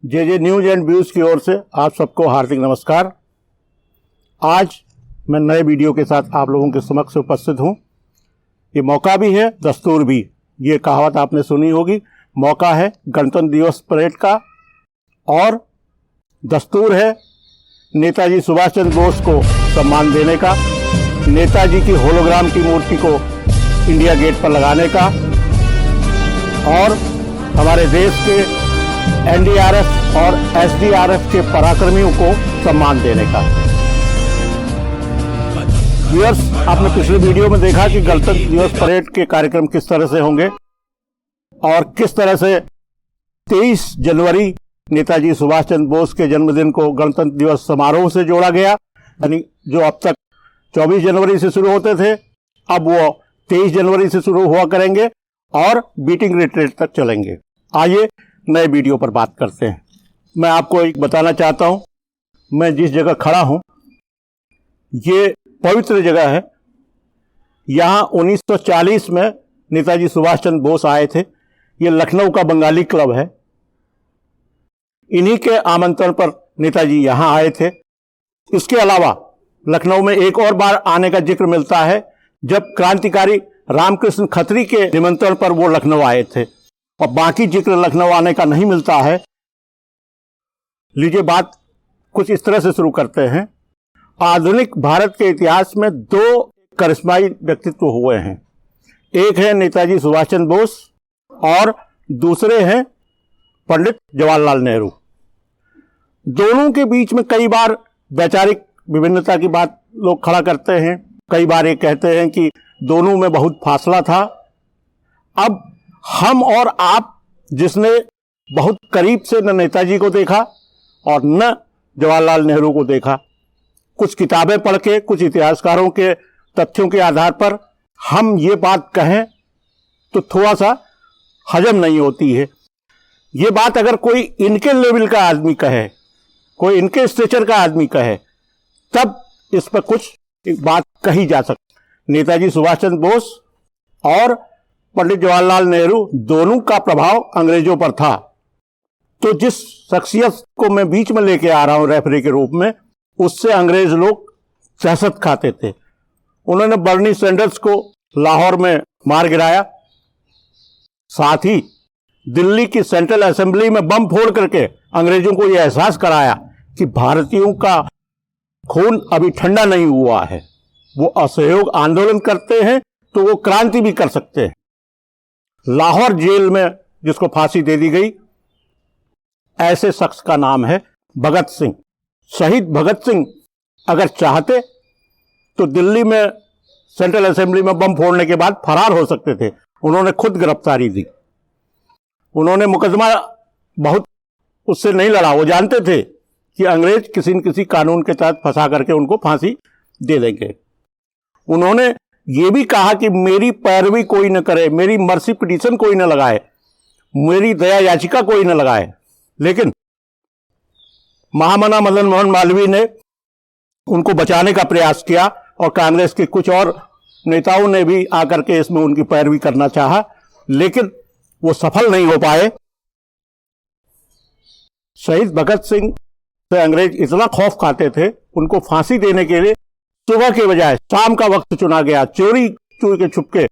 J news and views की ओर से आप सबको हार्दिक नमस्कार। आज मैं नए वीडियो के साथ आप लोगों के समक्ष उपस्थित हूँ। ये मौका भी है, दस्तूर भी। ये कहावत आपने सुनी होगी। मौका है गणतंत्र दिवस परेड का और दस्तूर है नेताजी सुभाष चंद्र बोस को सम्मान देने का, नेताजी की होलोग्राम की मूर्ति को इंडिया गेट पर लगाने का और हमारे देश के एनडीआरएफ और एसडीआरएफ के पराक्रमियों को सम्मान देने का। व्यूअर्स, आपने पिछले वीडियो में देखा कि गणतंत्र दिवस परेड के कार्यक्रम किस तरह से होंगे और किस तरह से 23 जनवरी नेताजी सुभाष चंद्र बोस के जन्मदिन को गणतंत्र दिवस समारोह से जोड़ा गया। यानी जो अब तक 24 जनवरी से शुरू होते थे, अब वो 23 जनवरी से शुरू हुआ करेंगे और बीटिंग रिट्रीट तक चलेंगे। आइए नए वीडियो पर बात करते हैं। मैं आपको एक बताना चाहता हूं, मैं जिस जगह खड़ा हूं ये पवित्र जगह है। यहां 1940 में नेताजी सुभाष चंद्र बोस आए थे। ये लखनऊ का बंगाली क्लब है। इन्हीं के आमंत्रण पर नेताजी यहां आए थे। इसके अलावा लखनऊ में एक और बार आने का जिक्र मिलता है, जब क्रांतिकारी रामकृष्ण खत्री के निमंत्रण पर वो लखनऊ आए थे, और बाकी जिक्र लखनऊ आने का नहीं मिलता है। लीजिए बात कुछ इस तरह से शुरू करते हैं। आधुनिक भारत के इतिहास में दो करिश्माई व्यक्तित्व हुए हैं। एक है नेताजी सुभाष चंद्र बोस और दूसरे हैं पंडित जवाहरलाल नेहरू। दोनों के बीच में कई बार वैचारिक विभिन्नता की बात लोग खड़ा करते हैं। कई बार ये कहते हैं कि दोनों में बहुत फासला था। अब हम और आप, जिसने बहुत करीब से न नेताजी को देखा और न जवाहरलाल नेहरू को देखा, कुछ किताबें पढ़ के, कुछ इतिहासकारों के तथ्यों के आधार पर हम ये बात कहें तो थोड़ा सा हजम नहीं होती है। ये बात अगर कोई इनके लेवल का आदमी कहे, कोई इनके स्टेचर का आदमी कहे, तब इस पर कुछ एक बात कही जा सकती। नेताजी सुभाष चंद्र बोस और पंडित जवाहरलाल नेहरू दोनों का प्रभाव अंग्रेजों पर था। तो जिस शख्सियत को मैं बीच में लेके आ रहा हूं रेफरी के रूप में, उससे अंग्रेज लोग सियासत खाते थे। उन्होंने बर्नी सैंडर्स को लाहौर में मार गिराया। साथ ही दिल्ली की सेंट्रल असेंबली में बम फोड़ करके अंग्रेजों को यह एहसास कराया कि भारतीयों का खून अभी ठंडा नहीं हुआ है। वो असहयोग आंदोलन करते हैं तो वो क्रांति भी कर सकते हैं। लाहौर जेल में जिसको फांसी दे दी गई, ऐसे शख्स का नाम है भगत सिंह। शहीद भगत सिंह अगर चाहते तो दिल्ली में सेंट्रल असेंबली में बम फोड़ने के बाद फरार हो सकते थे। उन्होंने खुद गिरफ्तारी दी। उन्होंने मुकदमा बहुत उससे नहीं लड़ा। वो जानते थे कि अंग्रेज किसी न किसी कानून के तहत फंसा करके उनको फांसी दे देंगे। उन्होंने ये भी कहा कि मेरी पैरवी कोई न करे, मेरी मर्सी पिटीशन कोई न लगाए, मेरी दया याचिका कोई न लगाए। लेकिन महामना मदन मोहन मालवीय ने उनको बचाने का प्रयास किया और कांग्रेस के कुछ और नेताओं ने भी आकर के इसमें उनकी पैरवी करना चाहा, लेकिन वो सफल नहीं हो पाए। शहीद भगत सिंह से अंग्रेज इतना खौफ खाते थे, उनको फांसी देने के लिए सुबह के बजाय शाम का वक्त चुना गया। चोरी के छुपके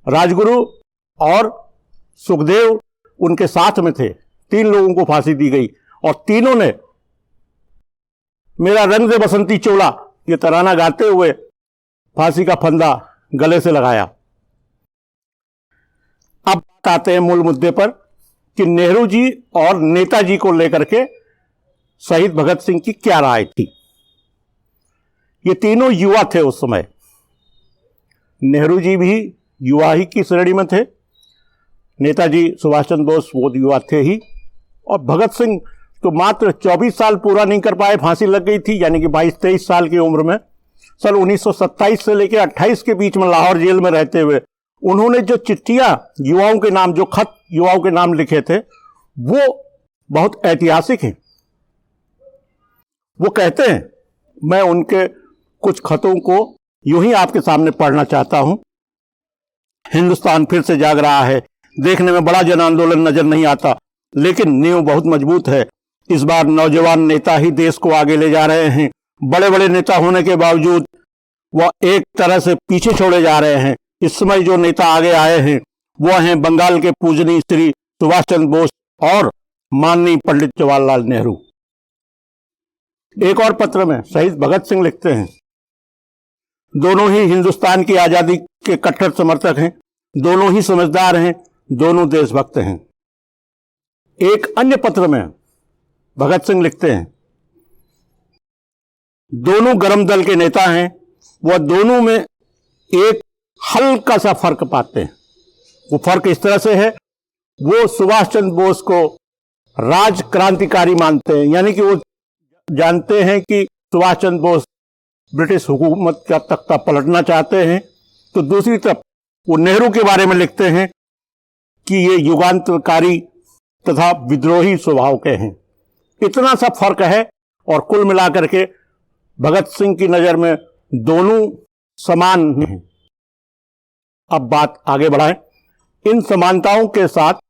राजगुरु और सुखदेव उनके साथ में थे। 3 लोगों को फांसी दी गई और तीनों ने मेरा रंग दे बसंती चोला ये तराना गाते हुए फांसी का फंदा गले से लगाया। अब आते हैं मूल मुद्दे पर कि नेहरू जी और नेताजी को लेकर के शहीद भगत सिंह की क्या राय थी। ये तीनों युवा थे उस समय। नेहरू जी भी युवा ही की श्रेणी में थे, नेताजी सुभाष चंद्र बोस वो युवा थे ही, और भगत सिंह तो मात्र 24 साल पूरा नहीं कर पाए, फांसी लग गई थी। यानी कि 22-23 साल की उम्र में सन 1927 से लेकर 28 के बीच में लाहौर जेल में रहते हुए उन्होंने जो चिट्ठियां युवाओं के नाम, जो खत युवाओं के नाम लिखे थे, वो बहुत ऐतिहासिक हैं। वो कहते हैं, मैं उनके कुछ खतों को यूं ही आपके सामने पढ़ना चाहता हूं। हिंदुस्तान फिर से जाग रहा है। देखने में बड़ा जन आंदोलन नजर नहीं आता, लेकिन नींव बहुत मजबूत है। इस बार नौजवान नेता ही देश को आगे ले जा रहे हैं। बड़े बड़े नेता होने के बावजूद वह एक तरह से पीछे छोड़े जा रहे हैं। इस समय जो नेता आगे आए हैं वह हैं बंगाल के पूजनीय श्री सुभाष चंद्र बोस और माननीय पंडित जवाहरलाल नेहरू। एक और पत्र में शहीद भगत सिंह लिखते हैं, दोनों ही हिंदुस्तान की आजादी के कट्टर समर्थक हैं, दोनों ही समझदार हैं, दोनों देशभक्त हैं। एक अन्य पत्र में भगत सिंह लिखते हैं, दोनों गरम दल के नेता हैं, वह दोनों में एक हल्का सा फर्क पाते हैं। वो फर्क इस तरह से है, वो सुभाष चंद्र बोस को राज क्रांतिकारी मानते हैं, यानी कि वो जानते हैं कि सुभाष चंद्र बोस ब्रिटिश हुकूमत का तख्ता पलटना चाहते हैं। तो दूसरी तरफ वो नेहरू के बारे में लिखते हैं कि ये युगांतरकारी तथा विद्रोही स्वभाव के हैं। इतना सा फर्क है और कुल मिलाकर के भगत सिंह की नजर में दोनों समान हैं। अब बात आगे बढ़ाएं। इन समानताओं के साथ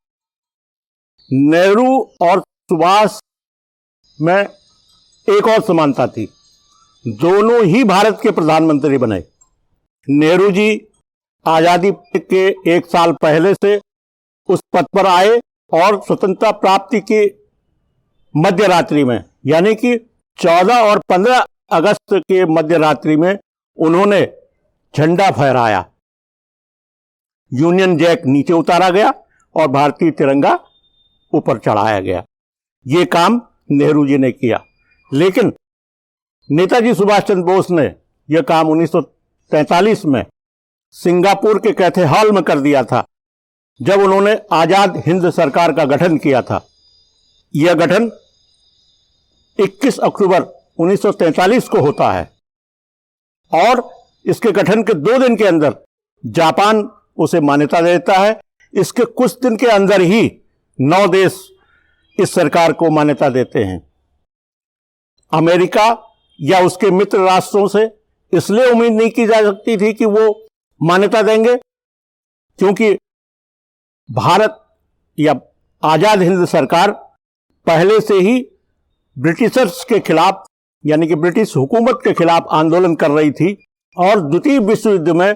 नेहरू और सुभाष में एक और समानता थी, दोनों ही भारत के प्रधानमंत्री बने। नेहरू जी आजादी के एक साल पहले से उस पद पर आए और स्वतंत्रता प्राप्ति की मध्य रात्रि में, यानी कि 14 और 15 अगस्त के मध्य रात्रि में उन्होंने झंडा फहराया, यूनियन जैक नीचे उतारा गया और भारतीय तिरंगा ऊपर चढ़ाया गया। ये काम नेहरू जी ने किया। लेकिन नेताजी सुभाष चंद्र बोस ने यह काम 1943 में सिंगापुर के कैथे हॉल में कर दिया था, जब उन्होंने आजाद हिंद सरकार का गठन किया था। यह गठन 21 अक्टूबर 1943 को होता है और इसके गठन के 2 दिन के अंदर जापान उसे मान्यता देता है। इसके कुछ दिन के अंदर ही 9 देश इस सरकार को मान्यता देते हैं। अमेरिका या उसके मित्र राष्ट्रों से इसलिए उम्मीद नहीं की जा सकती थी कि वो मान्यता देंगे, क्योंकि भारत या आजाद हिंद सरकार पहले से ही ब्रिटिशर्स के खिलाफ, यानी कि ब्रिटिश हुकूमत के खिलाफ आंदोलन कर रही थी और द्वितीय विश्व युद्ध में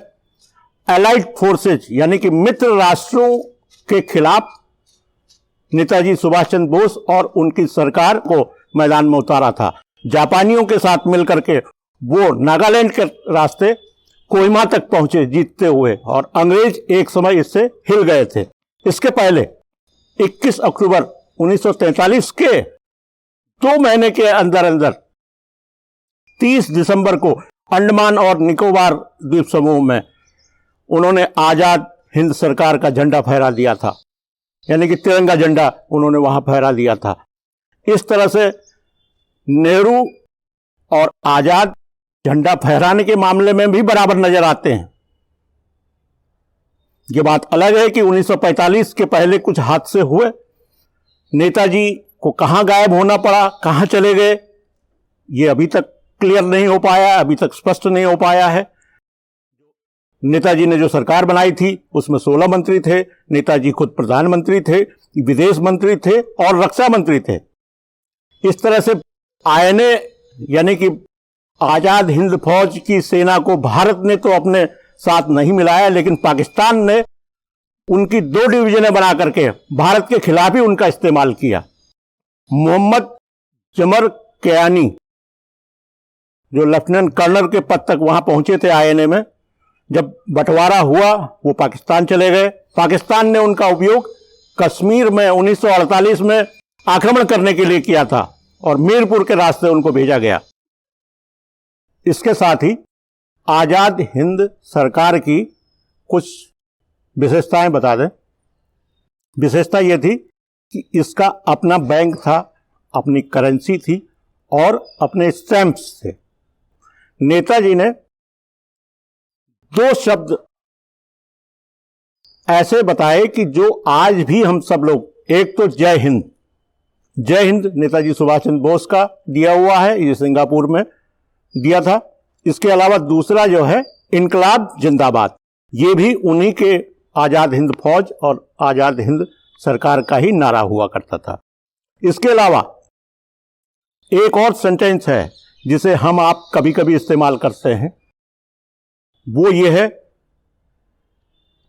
एलाइड फोर्सेज यानी कि मित्र राष्ट्रों के खिलाफ नेताजी सुभाष चंद्र बोस और उनकी सरकार को मैदान में उतारा था। जापानियों के साथ मिलकर के वो नागालैंड के रास्ते कोहिमा तक पहुंचे जीतते हुए, और अंग्रेज एक समय इससे हिल गए थे। इसके पहले 21 अक्टूबर 1943 के 2 महीने के अंदर अंदर 30 दिसंबर को अंडमान और निकोबार द्वीप समूह में उन्होंने आजाद हिंद सरकार का झंडा फहरा दिया था, यानी कि तिरंगा झंडा उन्होंने वहां फहरा दिया था। इस तरह से नेहरू और आजाद झंडा फहराने के मामले में भी बराबर नजर आते हैं। यह बात अलग है कि 1945 के पहले कुछ हादसे हुए, नेताजी को कहां गायब होना पड़ा, कहां चले गए, यह अभी तक क्लियर नहीं हो पाया, अभी तक स्पष्ट नहीं हो पाया है। नेताजी ने जो सरकार बनाई थी उसमें 16 मंत्री थे, नेताजी खुद प्रधानमंत्री थे, विदेश मंत्री थे और रक्षा मंत्री थे। इस तरह से आईएनए यानी कि आजाद हिंद फौज की सेना को भारत ने तो अपने साथ नहीं मिलाया, लेकिन पाकिस्तान ने उनकी 2 डिवीजनें बना करके भारत के खिलाफ ही उनका इस्तेमाल किया। मोहम्मद जमर कयानी जो लेफ्टिनेंट कर्नल के पद तक वहां पहुंचे थे आईएनए में, जब बंटवारा हुआ वो पाकिस्तान चले गए। पाकिस्तान ने उनका उपयोग कश्मीर में 1948 में आक्रमण करने के लिए किया था और मीरपुर के रास्ते उनको भेजा गया। इसके साथ ही आजाद हिंद सरकार की कुछ विशेषताएं बता दें। विशेषता यह थी कि इसका अपना बैंक था, अपनी करेंसी थी और अपने स्टैंप्स थे। नेताजी ने 2 शब्द ऐसे बताए कि जो आज भी हम सब लोग, एक तो जय हिंद, जय हिंद नेताजी सुभाष चंद्र बोस का दिया हुआ है, ये सिंगापुर में दिया था। इसके अलावा दूसरा जो है इनकलाब जिंदाबाद, ये भी उन्हीं के आजाद हिंद फौज और आजाद हिंद सरकार का ही नारा हुआ करता था। इसके अलावा एक और सेंटेंस है जिसे हम आप कभी कभी इस्तेमाल करते हैं, वो ये है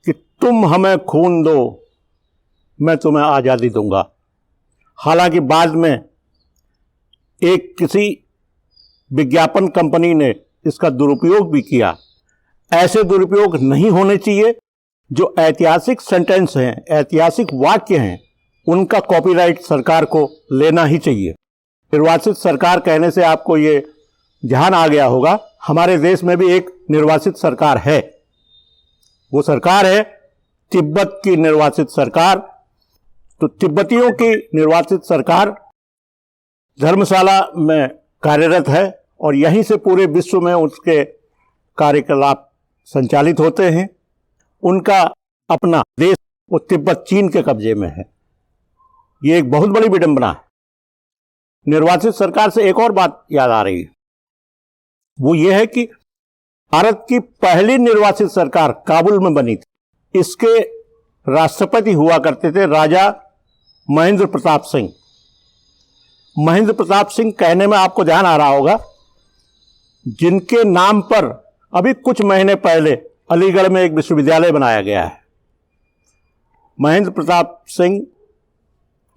कि तुम हमें खून दो, मैं तुम्हें आज़ादी दूंगा। हालांकि बाद में एक किसी विज्ञापन कंपनी ने इसका दुरुपयोग भी किया। ऐसे दुरुपयोग नहीं होने चाहिए। जो ऐतिहासिक सेंटेंस हैं, ऐतिहासिक वाक्य हैं, उनका कॉपीराइट सरकार को लेना ही चाहिए। निर्वाचित सरकार कहने से आपको ये ध्यान आ गया होगा, हमारे देश में भी एक निर्वाचित सरकार है। वो सरकार है तिब्बत की निर्वाचित सरकार। तो तिब्बतियों की निर्वाचित सरकार धर्मशाला में कार्यरत है और यहीं से पूरे विश्व में उसके कार्यकलाप संचालित होते हैं। उनका अपना देश वो तिब्बत चीन के कब्जे में है। ये एक बहुत बड़ी विडंबना है। निर्वाचित सरकार से एक और बात याद आ रही है, वो ये है कि भारत की पहली निर्वाचित सरकार काबुल में बनी थी। इसके राष्ट्रपति हुआ करते थे राजा महेंद्र प्रताप सिंह। महेंद्र प्रताप सिंह कहने में आपको ध्यान आ रहा होगा, जिनके नाम पर अभी कुछ महीने पहले अलीगढ़ में एक विश्वविद्यालय बनाया गया है। महेंद्र प्रताप सिंह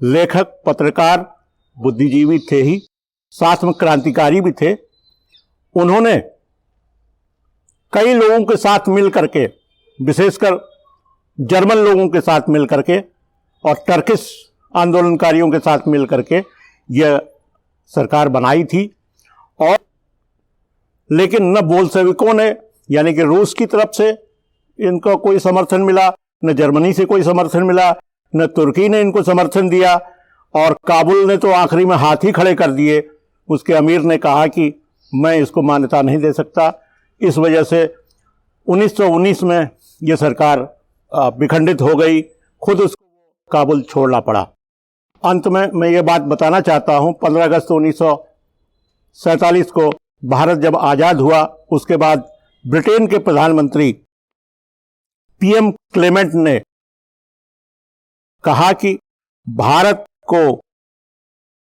लेखक, पत्रकार, बुद्धिजीवी थे ही, साथ में क्रांतिकारी भी थे। उन्होंने कई लोगों के साथ मिल करके, विशेषकर जर्मन लोगों के साथ मिल करके और टर्किश आंदोलनकारियों के साथ मिल करके यह सरकार बनाई थी। और लेकिन न बोल्शेविकों ने यानी कि रूस की तरफ से इनको कोई समर्थन मिला, न जर्मनी से कोई समर्थन मिला, न तुर्की ने इनको समर्थन दिया, और काबुल ने तो आखिरी में हाथ ही खड़े कर दिए। उसके अमीर ने कहा कि मैं इसको मान्यता नहीं दे सकता। इस वजह से 1919 में यह सरकार विखंडित हो गई, खुद उसको काबुल छोड़ना पड़ा। अंत में मैं ये बात बताना चाहता हूँ, 15 अगस्त 1947 को भारत जब आज़ाद हुआ, उसके बाद ब्रिटेन के प्रधानमंत्री पीएम क्लेमेंट ने कहा कि भारत को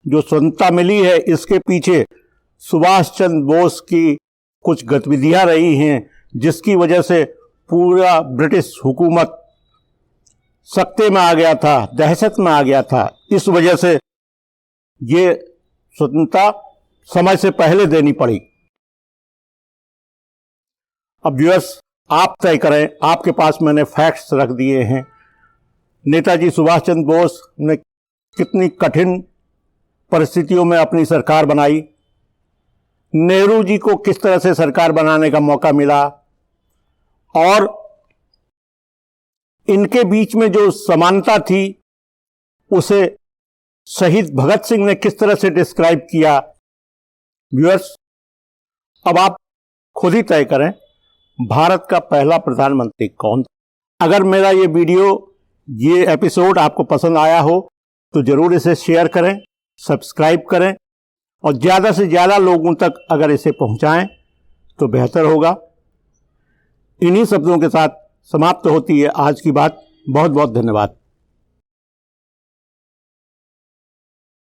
जो स्वतंत्रता मिली है, इसके पीछे सुभाष चंद्र बोस की कुछ गतिविधियां रही हैं, जिसकी वजह से पूरा ब्रिटिश हुकूमत सख्ते में आ गया था, दहशत में आ गया था। इस वजह से ये स्वतंत्रता समय से पहले देनी पड़ी। अब व्यूअर्स आप तय करें, आपके पास मैंने फैक्ट्स रख दिए हैं। नेताजी सुभाष चंद्र बोस ने कितनी कठिन परिस्थितियों में अपनी सरकार बनाई, नेहरू जी को किस तरह से सरकार बनाने का मौका मिला, और इनके बीच में जो समानता थी उसे शहीद भगत सिंह ने किस तरह से डिस्क्राइब किया। व्यूअर्स अब आप खुद ही तय करें, भारत का पहला प्रधानमंत्री कौन था। अगर मेरा ये वीडियो, ये एपिसोड आपको पसंद आया हो तो जरूर इसे शेयर करें, सब्सक्राइब करें और ज़्यादा से ज़्यादा लोगों तक अगर इसे पहुंचाएं तो बेहतर होगा। इन्हीं शब्दों के साथ समाप्त होती है आज की बात। बहुत बहुत धन्यवाद।